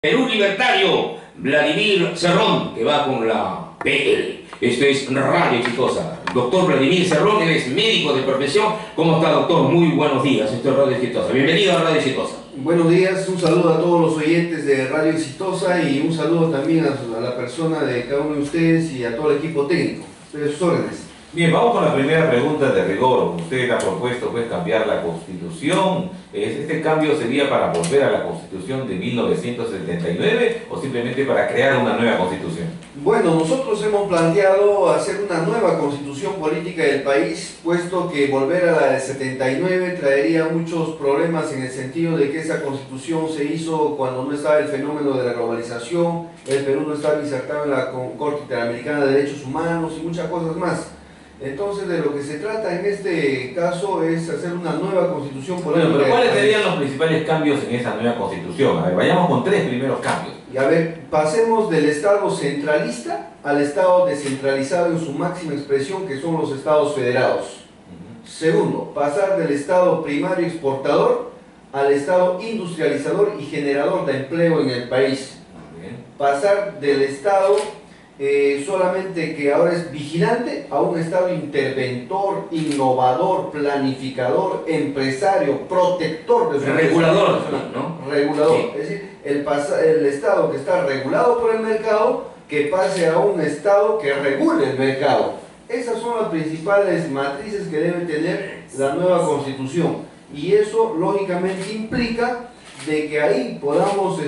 Perú Libertario, Vladimir Cerrón, que va con la PL. Esto es Radio Exitosa. Doctor Vladimir Cerrón, él es médico de profesión. ¿Cómo está, doctor? Muy buenos días. Esto es Radio Exitosa. Bienvenido a Radio Exitosa. Buenos días, un saludo a todos los oyentes de Radio Exitosa y un saludo también a la persona de cada uno de ustedes y a todo el equipo técnico. Estoy a sus órdenes. Bien, vamos con la primera pregunta de rigor. Usted ha propuesto pues cambiar la Constitución. ¿Este cambio sería para volver a la Constitución de 1979 o simplemente para crear una nueva Constitución? Bueno, nosotros hemos planteado hacer una nueva Constitución política del país, puesto que volver a la de 79 traería muchos problemas en el sentido de que esa Constitución se hizo cuando no estaba el fenómeno de la globalización, el Perú no estaba insertado en la Corte Interamericana de Derechos Humanos y muchas cosas más. Entonces, de lo que se trata en este caso es hacer una nueva Constitución política. Bueno, pero ¿cuáles serían los principales cambios en esa nueva Constitución? A ver, vayamos con tres primeros cambios. Y a ver, pasemos del Estado centralista al Estado descentralizado en su máxima expresión, que son los Estados federados. Segundo, pasar del Estado primario exportador al Estado industrializador y generador de empleo en el país. Pasar del Estado solamente que ahora es vigilante a un Estado interventor, innovador, planificador, empresario, protector de su regulador, ¿no? Regulador, Sí. es decir, el Estado que está regulado por el mercado, que pase a un Estado que regule el mercado. Esas son las principales matrices que debe tener la nueva Constitución, y eso lógicamente implica de que ahí podamos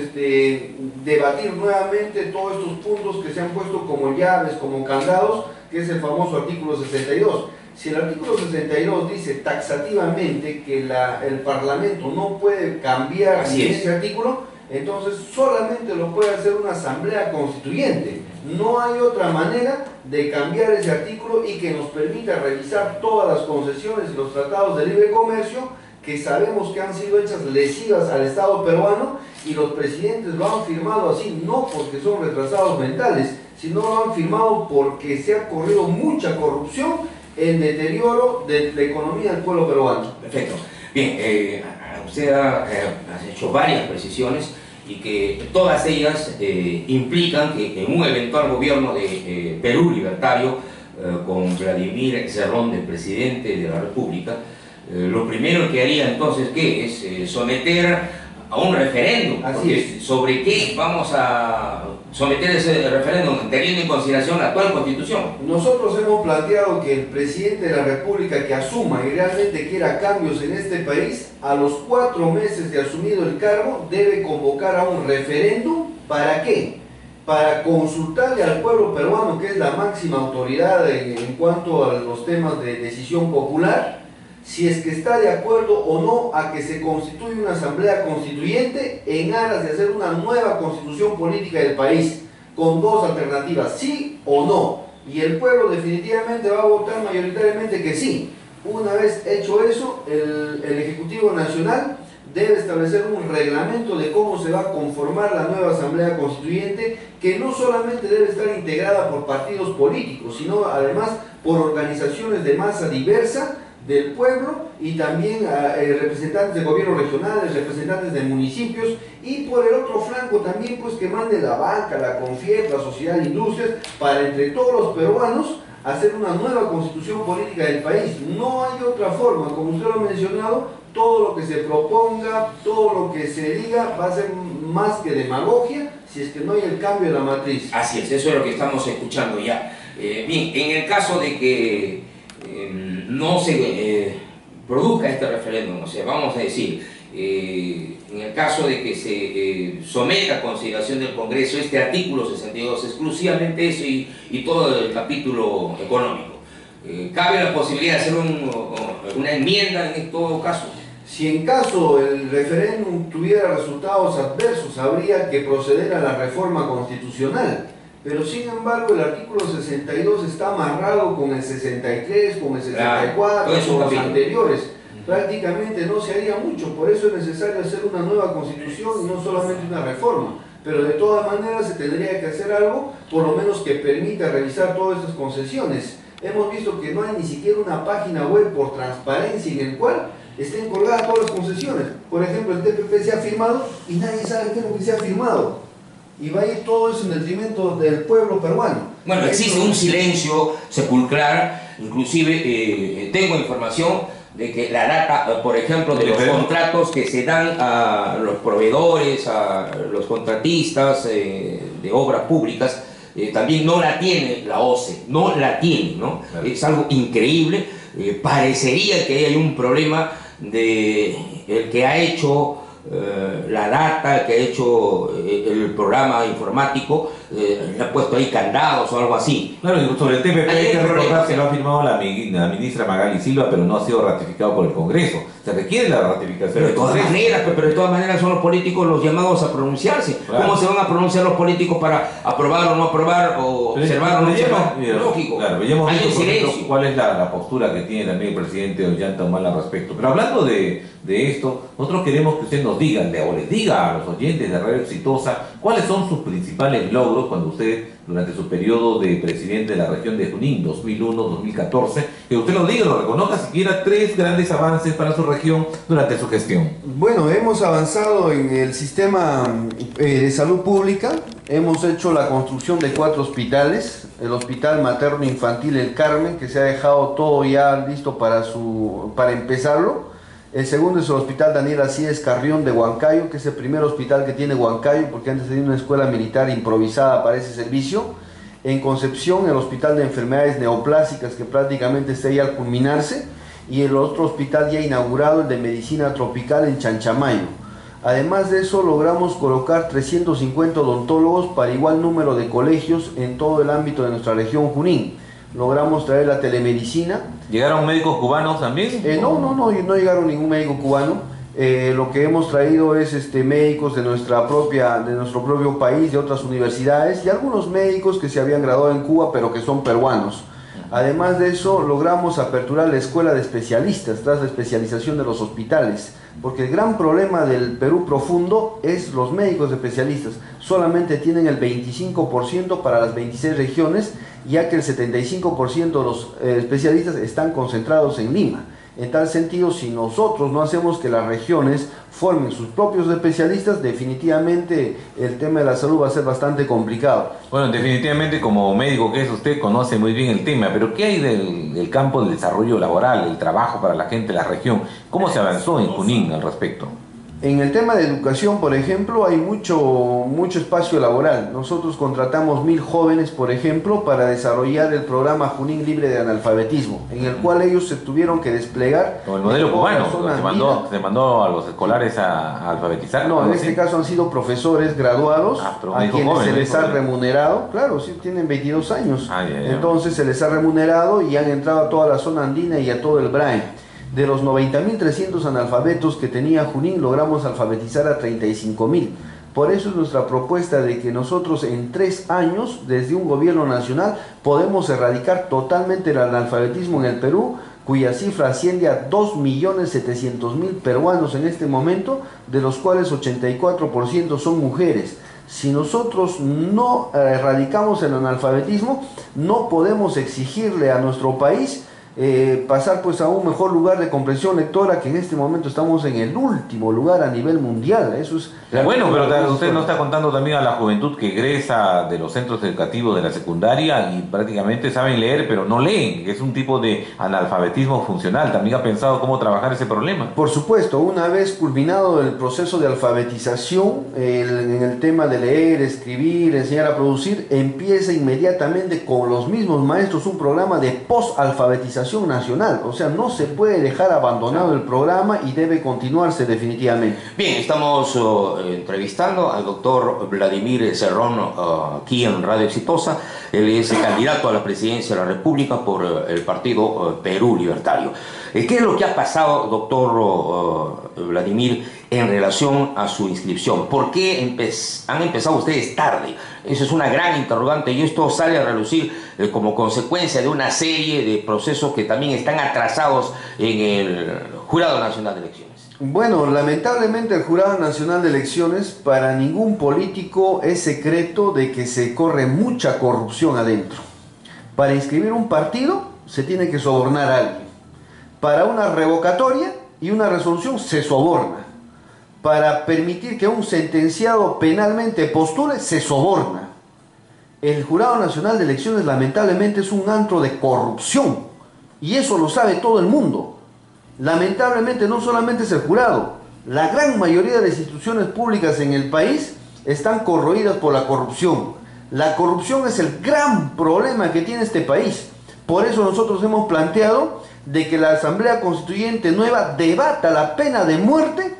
debatir nuevamente todos estos puntos que se han puesto como llaves, como candados, que es el famoso artículo 62. Si el artículo 62 dice taxativamente que el Parlamento no puede cambiar ese artículo, entonces solamente lo puede hacer una asamblea constituyente. No hay otra manera de cambiar ese artículo y que nos permita revisar todas las concesiones y los tratados de libre comercio que sabemos que han sido hechas lesivas al Estado peruano, y los presidentes lo han firmado así, no porque son retrasados mentales, sino lo han firmado porque se ha corrido mucha corrupción en deterioro de la economía del pueblo peruano. Perfecto. Bien, usted ha hecho varias precisiones y que todas ellas implican que en un eventual gobierno de Perú Libertario, con Vladimir Cerrón de presidente de la República, lo primero que haría entonces, ¿qué es? Someter a un referéndum. Así es. ¿Sobre qué vamos a someter ese referéndum, teniendo en consideración la actual Constitución? Nosotros hemos planteado que el presidente de la República que asuma y realmente quiera cambios en este país, a los 4 meses de asumido el cargo, debe convocar a un referéndum. ¿Para qué? Para consultarle al pueblo peruano, que es la máxima autoridad en cuanto a los temas de decisión popular, si es que está de acuerdo o no a que se constituya una asamblea constituyente en aras de hacer una nueva constitución política del país, con dos alternativas, sí o no. Y el pueblo definitivamente va a votar mayoritariamente que sí. Una vez hecho eso, el Ejecutivo Nacional debe establecer un reglamento de cómo se va a conformar la nueva asamblea constituyente, que no solamente debe estar integrada por partidos políticos, sino además por organizaciones de masa diversa del pueblo, y también representantes de gobiernos regionales, representantes de municipios, y por el otro flanco también pues que mande la banca, la CONFIEP, la sociedad de industrias, para entre todos los peruanos hacer una nueva constitución política del país. No hay otra forma, como usted lo ha mencionado, todo lo que se proponga, todo lo que se diga va a ser más que demagogia si es que no hay el cambio de la matriz. Así es, eso es lo que estamos escuchando ya. Bien, en el caso de que no se produzca este referéndum, o sea, vamos a decir, en el caso de que se someta a consideración del Congreso este artículo 62, exclusivamente eso y todo el capítulo económico, ¿cabe la posibilidad de hacer una enmienda en todo caso? Si en caso el referéndum tuviera resultados adversos, habría que proceder a la reforma constitucional. Pero sin embargo el artículo 62 está amarrado con el 63, con el 64, con los anteriores. Prácticamente no se haría mucho, por eso es necesario hacer una nueva constitución y no solamente una reforma. Pero de todas maneras se tendría que hacer algo, por lo menos que permita revisar todas estas concesiones. Hemos visto que no hay ni siquiera una página web por transparencia en el cual estén colgadas todas las concesiones. Por ejemplo, el TPP se ha firmado y nadie sabe qué es lo que se ha firmado. y va a ir todo eso en detrimento del pueblo peruano. Bueno, existe un silencio sepulcral, inclusive tengo información de que la data, por ejemplo, de los contratos que se dan a los proveedores, a los contratistas de obras públicas, también no la tiene la OCE, no la tiene, ¿no? Claro. Es algo increíble, parecería que hay un problema de el que ha hecho la data, el que ha hecho el programa informático, le ha puesto ahí candados o algo así. Claro, sobre el TPP hay que recordar que lo ha firmado la ministra Magali Silva, pero no ha sido ratificado por el Congreso. Se requiere la ratificación pero del Congreso. Pero de todas maneras son los políticos los llamados a pronunciarse. Claro. ¿Cómo se van a pronunciar los políticos para aprobar o no aprobar, o observar o no observar? Lógico. Claro, veamos cuál es la postura que tiene también el presidente Ollanta Humala al respecto. Pero hablando de esto, nosotros queremos que usted nos diga, o les diga a los oyentes de Radio Exitosa, cuáles son sus principales logros cuando usted, durante su periodo de presidente de la región de Junín, 2001-2014, que usted lo diga, lo reconozca, siquiera 3 grandes avances para su región durante su gestión. Bueno, hemos avanzado en el sistema de salud pública, hemos hecho la construcción de 4 hospitales, el Hospital Materno Infantil El Carmen, que se ha dejado todo ya listo para empezarlo. El segundo es el Hospital Daniel Alcides Carrión de Huancayo, que es el primer hospital que tiene Huancayo, porque antes tenía una escuela militar improvisada para ese servicio. En Concepción, el Hospital de Enfermedades Neoplásicas, que prácticamente está ya al culminarse. Y el otro hospital ya inaugurado, el de Medicina Tropical en Chanchamayo. Además de eso, logramos colocar 350 odontólogos para igual número de colegios en todo el ámbito de nuestra región Junín. Logramos traer la telemedicina. ¿Llegaron médicos cubanos también? No llegaron ningún médico cubano. Lo que hemos traído es médicos de nuestro propio país, de otras universidades, y algunos médicos que se habían graduado en Cuba pero que son peruanos. Además de eso, logramos aperturar la escuela de especialistas tras la especialización de los hospitales, porque el gran problema del Perú profundo es los médicos especialistas. Solamente tienen el 25% para las 26 regiones, ya que el 75% de los especialistas están concentrados en Lima. En tal sentido, si nosotros no hacemos que las regiones formen sus propios especialistas, definitivamente el tema de la salud va a ser bastante complicado. Bueno, definitivamente como médico que es usted conoce muy bien el tema, pero ¿qué hay del campo del desarrollo laboral, del trabajo para la gente de la región? ¿Cómo se avanzó en Junín al respecto? En el tema de educación, por ejemplo, hay mucho espacio laboral. Nosotros contratamos 1000 jóvenes, por ejemplo, para desarrollar el programa Junín Libre de Analfabetismo, en el cual ellos se tuvieron que desplegar. Como el modelo cubano, se mandó a los escolares a alfabetizar. No, en este caso han sido profesores graduados, a quienes se les ha remunerado. Claro, sí, tienen 22 años. Entonces se les ha remunerado y han entrado a toda la zona andina y a todo el BRAE. De los 90.300 analfabetos que tenía Junín, logramos alfabetizar a 35.000. Por eso es nuestra propuesta de que nosotros en 3 años, desde un gobierno nacional, podemos erradicar totalmente el analfabetismo en el Perú, cuya cifra asciende a 2.700.000 peruanos en este momento, de los cuales 84% son mujeres. Si nosotros no erradicamos el analfabetismo, no podemos exigirle a nuestro país pasar pues a un mejor lugar de comprensión lectora, que en este momento estamos en el último lugar a nivel mundial. Eso es bueno, pero usted no está contando también a la juventud que egresa de los centros educativos de la secundaria y prácticamente saben leer pero no leen, que es un tipo de analfabetismo funcional. ¿También ha pensado cómo trabajar ese problema? Por supuesto, una vez culminado el proceso de alfabetización, en el tema de leer, escribir, enseñar a producir, empieza inmediatamente con los mismos maestros un programa de post-alfabetización nacional. O sea, no se puede dejar abandonado el programa y debe continuarse definitivamente. Bien, estamos entrevistando al doctor Vladimir Cerrón aquí en Radio Exitosa. Él es candidato a la presidencia de la República por el partido Perú Libertario. ¿Qué es lo que ha pasado, doctor Vladimir, en relación a su inscripción? ¿Por qué han empezado ustedes tarde? Eso es una gran interrogante y esto sale a relucir como consecuencia de una serie de procesos que también están atrasados en el Jurado Nacional de Elecciones. Bueno, lamentablemente el Jurado Nacional de Elecciones, para ningún político es secreto de que se corre mucha corrupción adentro. Para inscribir un partido se tiene que sobornar a alguien. Para una revocatoria y una resolución se soborna. para permitir que un sentenciado penalmente postule, se soborna. El Jurado Nacional de Elecciones lamentablemente es un antro de corrupción y eso lo sabe todo el mundo. Lamentablemente no solamente es el jurado, la gran mayoría de las instituciones públicas en el país están corroídas por la corrupción. La corrupción es el gran problema que tiene este país. Por eso nosotros hemos planteado de que la Asamblea Constituyente nueva debata la pena de muerte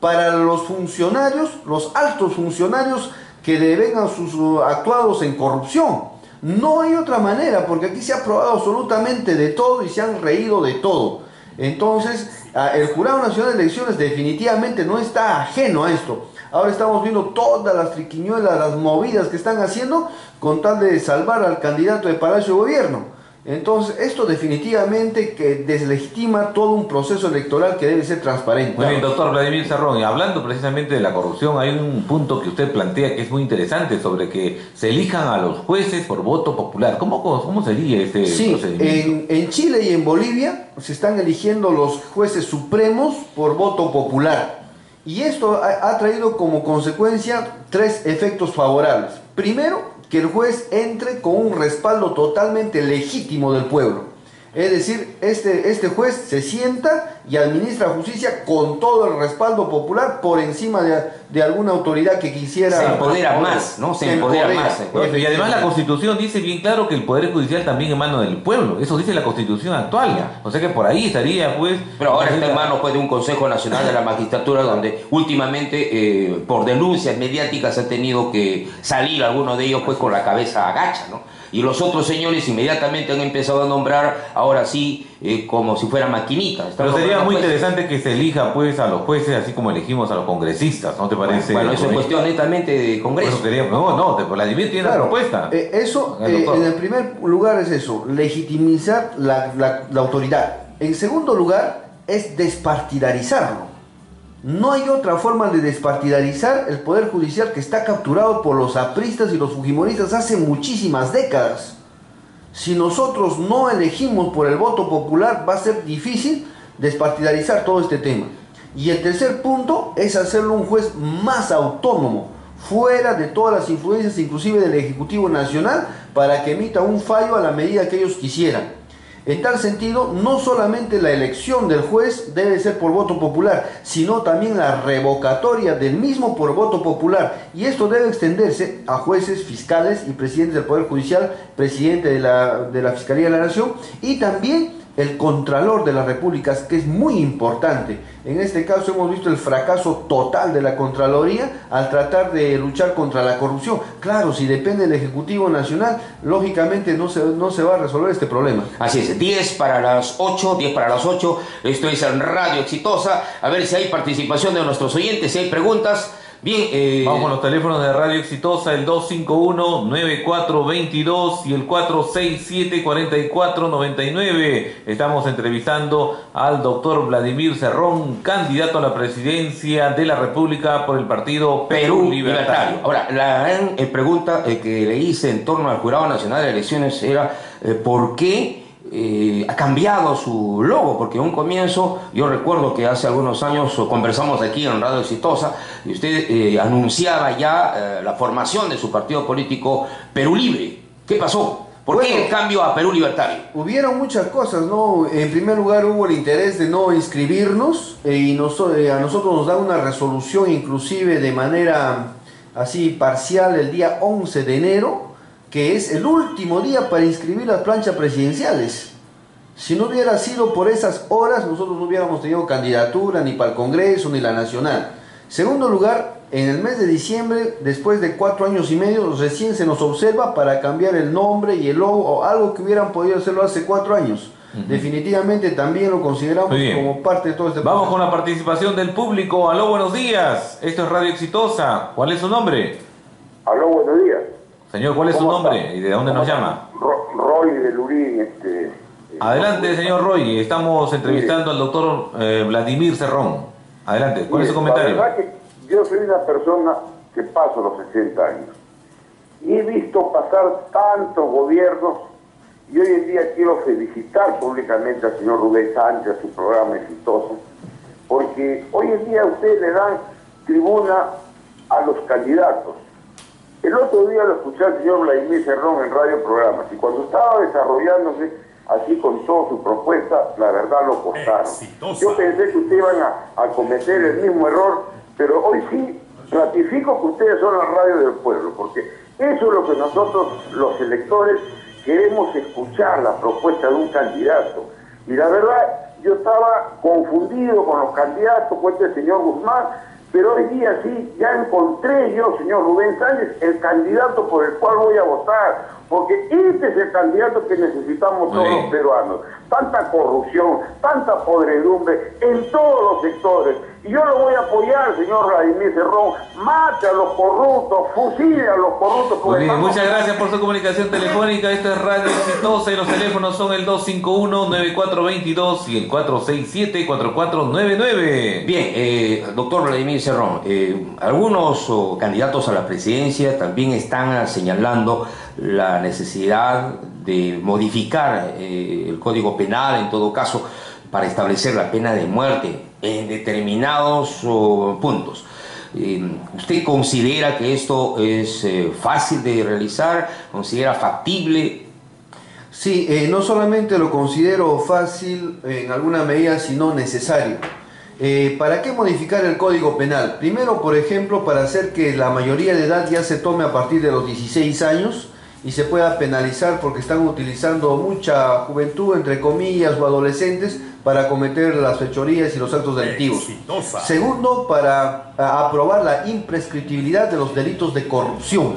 para los funcionarios, los altos funcionarios que devengan sus actuados en corrupción. No hay otra manera, porque aquí se ha probado absolutamente de todo y se han reído de todo. Entonces, el Jurado Nacional de Elecciones definitivamente no está ajeno a esto. Ahora estamos viendo todas las triquiñuelas, las movidas que están haciendo con tal de salvar al candidato de Palacio de Gobierno. Entonces, esto definitivamente que deslegitima todo un proceso electoral que debe ser transparente. Muy bien, doctor Vladimir Cerrón, y hablando precisamente de la corrupción, hay un punto que usted plantea que es muy interesante sobre que se elijan a los jueces por voto popular. ¿Cómo sería este procedimiento? En Chile y en Bolivia se están eligiendo los jueces supremos por voto popular. Y esto ha traído como consecuencia 3 efectos favorables. Primero, que el juez entre con un respaldo totalmente legítimo del pueblo. Es decir, este juez se sienta y administra justicia con todo el respaldo popular por encima de alguna autoridad que quisiera... Se empodera más, ¿no? Se empodera más. Y además la Constitución dice bien claro que el Poder Judicial también es mano del pueblo. Eso dice la Constitución actual. Ya. O sea que por ahí estaría, pues... Pero ahora está en manos, pues, de un Consejo Nacional de la Magistratura donde últimamente, por denuncias mediáticas, ha tenido que salir algunos de ellos, pues, con la cabeza agacha, ¿no? Y los otros señores inmediatamente han empezado a nombrar, ahora sí, como si fueran maquinitas. Pero sería muy interesante que se elija, pues, a los jueces, así como elegimos a los congresistas, ¿no te parece? Bueno, eso es cuestión netamente de Congreso. Vladimir tiene una propuesta. En el primer lugar es eso, legitimizar la autoridad. En segundo lugar, es despartidarizarlo. No hay otra forma de despartidarizar el Poder Judicial que está capturado por los apristas y los fujimoristas hace muchísimas décadas. Si nosotros no elegimos por el voto popular, va a ser difícil despartidarizar todo este tema. Y el tercer punto es hacerlo un juez más autónomo, fuera de todas las influencias, inclusive del Ejecutivo Nacional, para que emita un fallo a la medida que ellos quisieran. En tal sentido, no solamente la elección del juez debe ser por voto popular, sino también la revocatoria del mismo por voto popular. Y esto debe extenderse a jueces, fiscales y presidentes del Poder Judicial, presidente de la Fiscalía de la Nación y también el Contralor de la República, que es muy importante. En este caso hemos visto el fracaso total de la Contraloría al tratar de luchar contra la corrupción. Claro, si depende del Ejecutivo Nacional, lógicamente no se va a resolver este problema. Así es, 10 para las 8, 10 para las 8, esto es en Radio Exitosa. A ver si hay participación de nuestros oyentes, si hay preguntas. Bien, vamos con los teléfonos de Radio Exitosa, el 251-9422 y el 467-4499. Estamos entrevistando al doctor Vladimir Cerrón, candidato a la presidencia de la República por el partido Perú Libertario. Ahora, la gran pregunta que le hice en torno al Jurado Nacional de Elecciones era ¿por qué ha cambiado su logo? Porque en un comienzo, yo recuerdo que hace algunos años conversamos aquí en Radio Exitosa y usted anunciaba ya la formación de su partido político Perú Libre. ¿Qué pasó? ¿Por qué el cambio a Perú Libertario? Hubieron muchas cosas, ¿no? En primer lugar hubo el interés de no inscribirnos y a nosotros nos da una resolución inclusive de manera así parcial el día 11 de enero, que es el último día para inscribir las planchas presidenciales. Si no hubiera sido por esas horas, nosotros no hubiéramos tenido candidatura ni para el Congreso ni la Nacional. Segundo lugar, en el mes de diciembre, después de 4 años y medio, recién se nos observa para cambiar el nombre y el logo, o algo que hubieran podido hacerlo hace 4 años. Definitivamente también lo consideramos como parte de todo este proceso. Vamos con la participación del público. Aló, buenos días. Esto es Radio Exitosa. ¿Cuál es su nombre? Aló, buenos días. Señor, ¿cuál es su nombre y de dónde nos llama? Roy de Lurín. Adelante, señor Roy. Estamos entrevistando al doctor Vladimir Cerrón. Adelante, ¿cuál es su comentario? La verdad que yo soy una persona que paso los 60 años y he visto pasar tantos gobiernos y hoy en día quiero felicitar públicamente al señor Rubén Sánchez, a su programa exitoso, porque hoy en día a ustedes le dan tribuna a los candidatos. El otro día lo escuché al señor Vladimir Cerrón en radio programas y cuando estaba desarrollándose así con toda su propuesta, la verdad lo costaron. Yo pensé que ustedes iban a cometer el mismo error, pero hoy sí ratifico que ustedes son la radio del pueblo, porque eso es lo que nosotros, los electores, queremos escuchar, la propuesta de un candidato. Y la verdad, yo estaba confundido con los candidatos, con este señor Guzmán, pero hoy día sí, ya encontré yo, señor Rubén Sáenz, el candidato por el cual voy a votar, porque este es el candidato que necesitamos todos los peruanos. Tanta corrupción, tanta podredumbre en todos los sectores. Y yo lo voy a apoyar, señor Vladimir Cerrón. Mate a los corruptos, fusile a los corruptos. Muy bien, muchas gracias por su comunicación telefónica. Esto es Radio Exitosa y los teléfonos son el 251-9422 y el 467-4499. Bien, doctor Vladimir Cerrón, algunos candidatos a la presidencia también están señalando la necesidad de modificar el Código Penal, en todo caso, para establecer la pena de muerte en determinados puntos. ¿Usted considera que esto es fácil de realizar? ¿Considera factible? Sí, no solamente lo considero fácil en alguna medida, sino necesario. ¿Para qué modificar el Código Penal? Primero, por ejemplo, para hacer que la mayoría de edad ya se tome a partir de los 16 años y se pueda penalizar porque están utilizando mucha juventud, entre comillas, o adolescentes para cometer las fechorías y los actos delictivos. Segundo, para aprobar la imprescriptibilidad de los delitos de corrupción,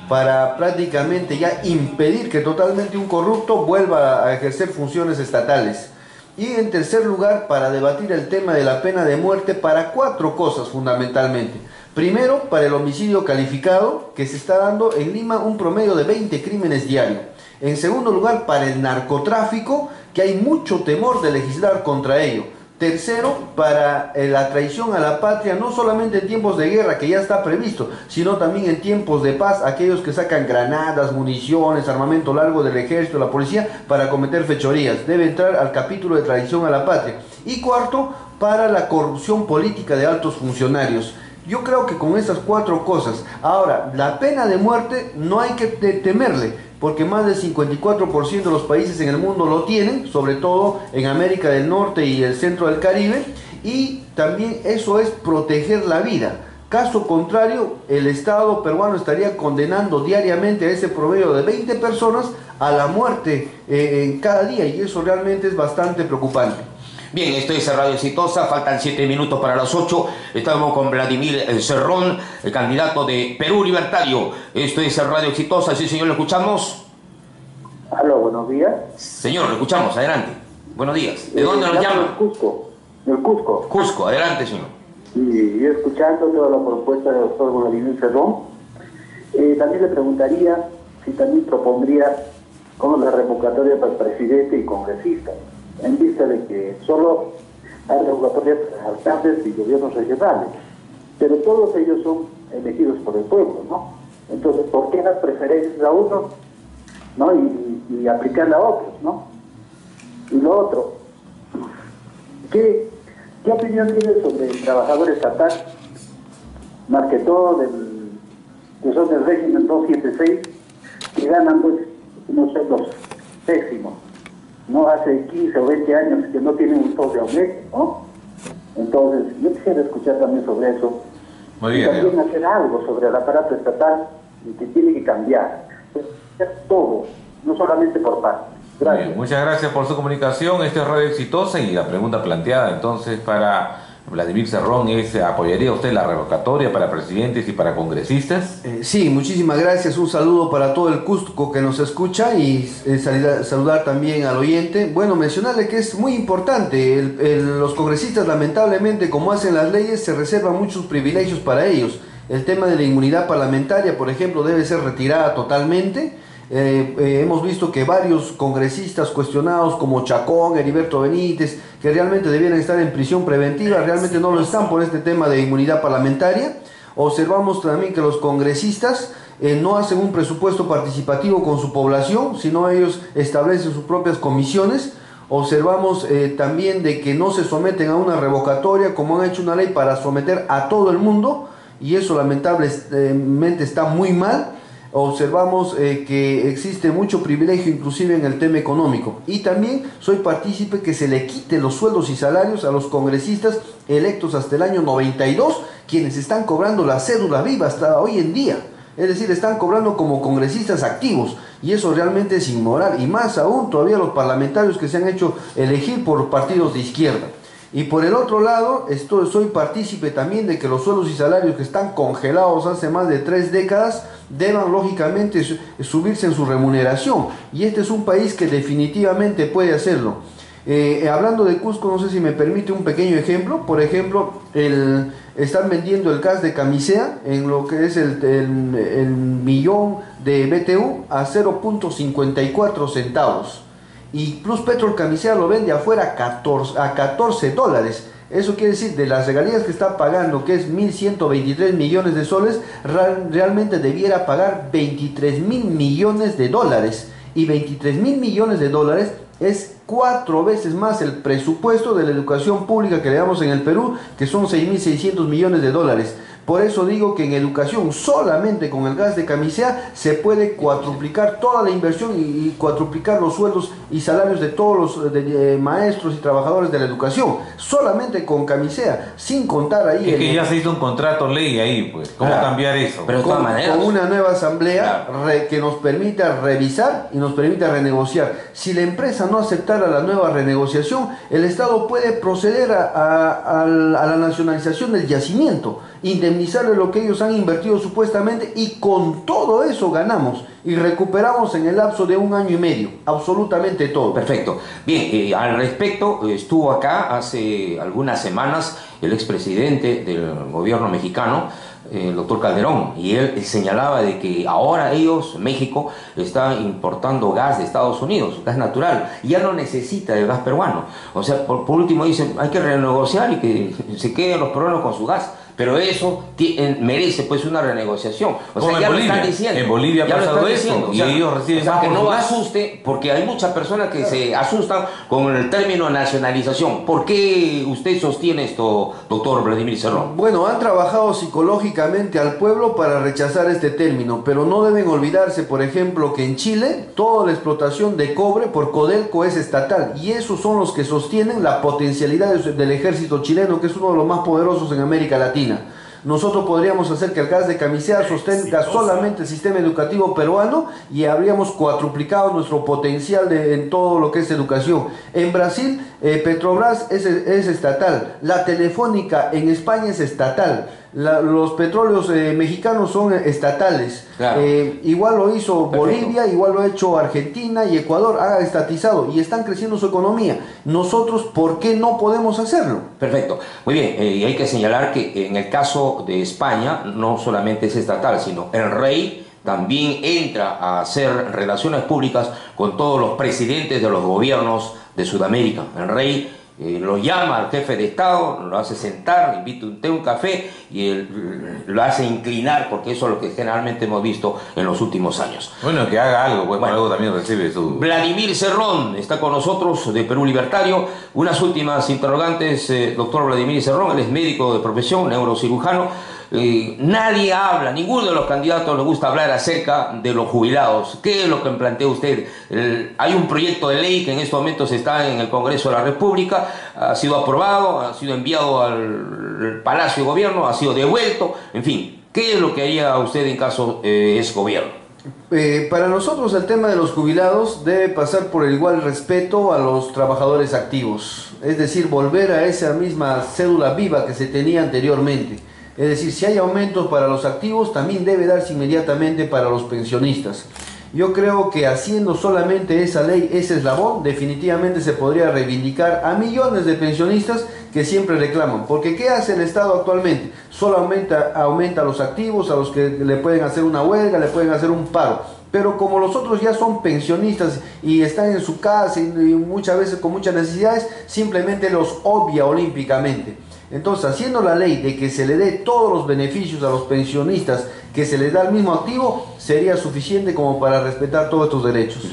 para prácticamente ya impedir que totalmente un corrupto vuelva a ejercer funciones estatales. Y en tercer lugar, para debatir el tema de la pena de muerte para 4 cosas fundamentalmente. Primero, para el homicidio calificado, que se está dando en Lima un promedio de 20 crímenes diarios. En segundo lugar, para el narcotráfico, que hay mucho temor de legislar contra ello. Tercero, para la traición a la patria, no solamente en tiempos de guerra, que ya está previsto, sino también en tiempos de paz, aquellos que sacan granadas, municiones, armamento largo del ejército, la policía, para cometer fechorías. Debe entrar al capítulo de traición a la patria. Y cuarto, para la corrupción política de altos funcionarios. Yo creo que con esas 4 cosas, ahora, la pena de muerte no hay que temerle, porque más del 54% de los países en el mundo lo tienen, sobre todo en América del Norte y el centro del Caribe, y también eso es proteger la vida. Caso contrario, el Estado peruano estaría condenando diariamente a ese promedio de 20 personas a la muerte en cada día, y eso realmente es bastante preocupante. Bien, esto es Radio Exitosa, faltan 7 minutos para las 8. Estamos con Vladimir Cerrón, el candidato de Perú Libertario. Esto es Radio Exitosa, sí señor, ¿lo escuchamos? Aló, buenos días. Señor, lo escuchamos, adelante. Buenos días. ¿De dónde nos llama? Del Cusco. Cusco, adelante señor. Y yo escuchando toda la propuesta del doctor Vladimir Cerrón, también le preguntaría si también propondría como la revocatoria para el presidente y congresistas, en vista de que solo hay revocatorias para alcaldes y gobiernos regionales, pero todos ellos son elegidos por el pueblo, ¿no? Entonces, ¿por qué las preferencias a unos, ¿no? y aplicarla a otros, ¿no? Y lo otro, ¿qué opinión tiene sobre el trabajador estatal, más que todo que son del régimen 276, que ganan pues unos sueldos pésimos? No hace 15 o 20 años que no tienen un poco de aumento, ¿no? Entonces, yo quisiera escuchar también sobre eso. Muy bien. Y también hacer algo sobre el aparato estatal y que tiene que cambiar. Hacer todo, no solamente por parte. Gracias. Bien, muchas gracias por su comunicación. Esto es Radio Exitosa y la pregunta planteada entonces para Vladimir Cerrón es: ¿apoyaría usted la revocatoria para presidentes y para congresistas? Sí, muchísimas gracias. Un saludo para todo el Cusco que nos escucha y saludar también al oyente. Bueno, mencionarle que es muy importante. Los congresistas, lamentablemente, como hacen las leyes, se reservan muchos privilegios para ellos. El tema de la inmunidad parlamentaria, por ejemplo, debe ser retirada totalmente. Hemos visto que varios congresistas cuestionados como Chacón, Heriberto Benítez, que realmente debieran estar en prisión preventiva, realmente no lo están por este tema de inmunidad parlamentaria. Observamos también que los congresistas no hacen un presupuesto participativo con su población, sino ellos establecen sus propias comisiones. Observamos también de que no se someten a una revocatoria, como han hecho una ley para someter a todo el mundo, y eso lamentablemente está muy mal. Observamos que existe mucho privilegio inclusive en el tema económico, y también soy partícipe que se le quite los sueldos y salarios a los congresistas electos hasta el año 92, quienes están cobrando la cédula viva hasta hoy en día. Es decir, están cobrando como congresistas activos, y eso realmente es inmoral, y más aún todavía los parlamentarios que se han hecho elegir por partidos de izquierda. Y por el otro lado, soy partícipe también de que los sueldos y salarios que están congelados hace más de 3 décadas deban lógicamente subirse en su remuneración, y este es un país que definitivamente puede hacerlo. Hablando de Cusco, no sé si me permite un pequeño ejemplo. Por ejemplo, están vendiendo el gas de Camisea en lo que es el millón de BTU a 0.54 centavos. Y Plus Petrol Camisea lo vende afuera a 14 dólares. Eso quiere decir, de las regalías que está pagando, que es 1.123 millones de soles, realmente debiera pagar 23.000 millones de dólares. Y 23.000 millones de dólares es 4 veces más el presupuesto de la educación pública que le damos en el Perú, que son 6.600 millones de dólares. Por eso digo que en educación, solamente con el gas de Camisea, se puede cuadruplicar toda la inversión y cuadruplicar los sueldos y salarios de todos los maestros y trabajadores de la educación. Solamente con Camisea, sin contar ahí... Es que ya se hizo un contrato ley ahí, pues. ¿Cómo cambiar eso? Pero de todas maneras, con una nueva asamblea que nos permita revisar y nos permita renegociar. Si la empresa no aceptara la nueva renegociación, el Estado puede proceder a la nacionalización del yacimiento, indemnizarle lo que ellos han invertido supuestamente, y con todo eso ganamos y recuperamos en el lapso de 1 año y medio absolutamente todo. Perfecto. Bien, al respecto, estuvo acá hace algunas semanas el expresidente del gobierno mexicano, el doctor Calderón, y él señalaba de que ahora México, está importando gas de Estados Unidos, gas natural, y ya no necesita el gas peruano. O sea, por último dicen, hay que renegociar y que se queden los peruanos con su gas. Pero eso merece pues una renegociación. O sea, ya lo están diciendo. En Bolivia ha pasado eso, y ellos reciben más que por no su gas. asuste, porque hay muchas personas que se asustan con el término nacionalización. ¿Por qué usted sostiene esto, doctor Vladimir Cerrón? Bueno, han trabajado psicológicamente al pueblo para rechazar este término, pero no deben olvidarse, por ejemplo, que en Chile toda la explotación de cobre por Codelco es estatal, y esos son los que sostienen la potencialidad del ejército chileno, que es uno de los más poderosos en América Latina. Nosotros podríamos hacer que el gas de Camisea sostenga solamente el sistema educativo peruano, y habríamos cuadruplicado nuestro potencial en todo lo que es educación. En Brasil, Petrobras es estatal, la Telefónica en España es estatal, los petróleos mexicanos son estatales. Claro. Igual lo hizo Perfecto. Bolivia, igual lo ha hecho Argentina y Ecuador, ha estatizado y están creciendo su economía. Nosotros, ¿por qué no podemos hacerlo? Perfecto, muy bien, y hay que señalar que en el caso de España no solamente es estatal, sino el rey también entra a hacer relaciones públicas con todos los presidentes de los gobiernos de Sudamérica. El rey lo llama al jefe de Estado, lo hace sentar, le invita un té, un café, y él lo hace inclinar, porque eso es lo que generalmente hemos visto en los últimos años. Bueno, que haga algo, pues, Bueno, algo también recibe su... Vladimir Cerrón está con nosotros, de Perú Libertario. Unas últimas interrogantes, doctor Vladimir Cerrón. Él es médico de profesión, neurocirujano. Nadie habla, ninguno de los candidatos le gusta hablar acerca de los jubilados. ¿Qué es lo que plantea usted? Hay un proyecto de ley que en estos momentos está en el Congreso de la República, ha sido aprobado, ha sido enviado al Palacio de Gobierno, ha sido devuelto, en fin. ¿Qué es lo que haría usted en caso es gobierno? Para nosotros el tema de los jubilados debe pasar por el igual respeto a los trabajadores activos, es decir, volver a esa misma cédula viva que se tenía anteriormente. Es decir, si hay aumentos para los activos, también debe darse inmediatamente para los pensionistas. Yo creo que haciendo solamente esa ley, ese eslabón, definitivamente se podría reivindicar a millones de pensionistas que siempre reclaman. Porque ¿qué hace el Estado actualmente? Solo aumenta los activos, a los que le pueden hacer una huelga, le pueden hacer un paro. Pero como los otros ya son pensionistas y están en su casa y muchas veces con muchas necesidades, simplemente los obvia olímpicamente. Entonces, haciendo la ley de que se le dé todos los beneficios a los pensionistas, que se les da el mismo activo, sería suficiente como para respetar todos estos derechos.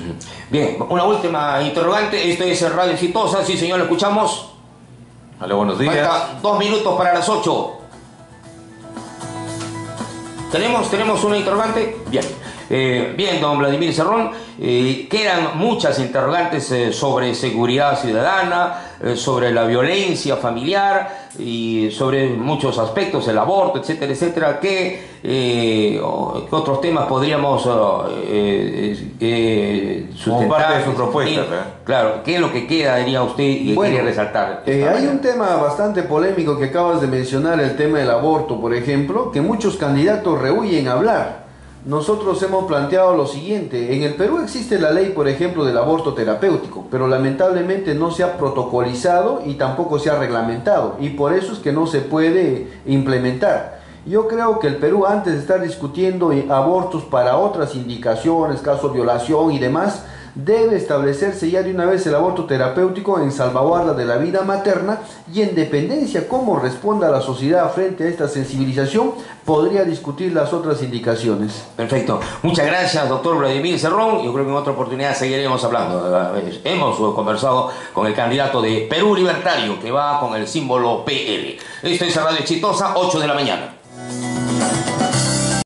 Bien, una última interrogante. Esto es Radio Exitosa. Sí, señor, ¿le escuchamos? Hola, buenos días. Falta 2 minutos para las 8. ¿Tenemos una interrogante? Bien. Bien, don Vladimir Cerrón, quedan muchas interrogantes sobre seguridad ciudadana, sobre la violencia familiar y sobre muchos aspectos, el aborto, etcétera, etcétera. ¿Qué otros temas podríamos sustentar? Como parte de su propuesta, Claro, ¿qué es lo que queda, diría usted, y bueno, quería resaltar? Hay un tema bastante polémico que acabas de mencionar, el tema del aborto, por ejemplo, que muchos candidatos rehúyen hablar. Nosotros hemos planteado lo siguiente: en el Perú existe la ley, por ejemplo, del aborto terapéutico, pero lamentablemente no se ha protocolizado y tampoco se ha reglamentado, y por eso es que no se puede implementar. Yo creo que el Perú, antes de estar discutiendo abortos para otras indicaciones, caso de violación y demás, debe establecerse ya de una vez el aborto terapéutico en salvaguarda de la vida materna, y en dependencia cómo responda la sociedad frente a esta sensibilización, podría discutir las otras indicaciones. Perfecto. Muchas gracias, doctor Vladimir Cerrón. Yo creo que en otra oportunidad seguiremos hablando. Hemos conversado con el candidato de Perú Libertario, que va con el símbolo PL. Esto es Radio Exitosa, 8 de la mañana.